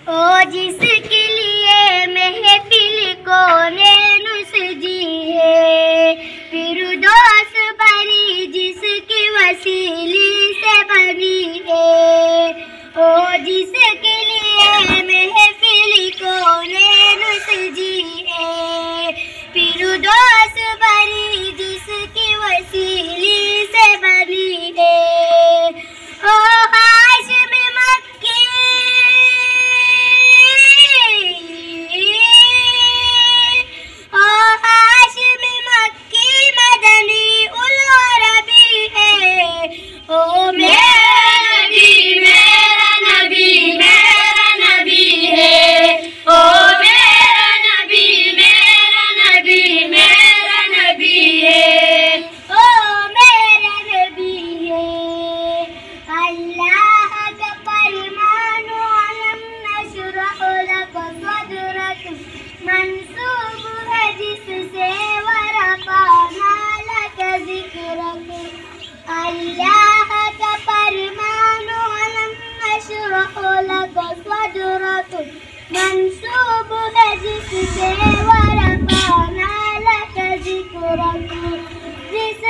جس کے لیے محفل کونین سجی ہے، فردوس بری جس کی وسیلے سے بنی ہے، جس کے لیے محفل کونین سجی ہے، فردوس بری جس کی وسیلے سے بنی ہے۔ ہاشم مکی ہاشم مکی مدنی العربی ہے، میرا نبی میرا نبی میرا نبی ہے، میرا نبی میرا نبی میرا نبی ہے، میرا نبی ہے۔ اللہ کا فرمان علم نشرح لک صدرک منسوب ہے جس سے ورفعنا لک ذکرک۔ اللہ کا فرمان علم نشرح لک صدرک منسوب ہے جس سے ورفعنا لک ذکرک۔ جس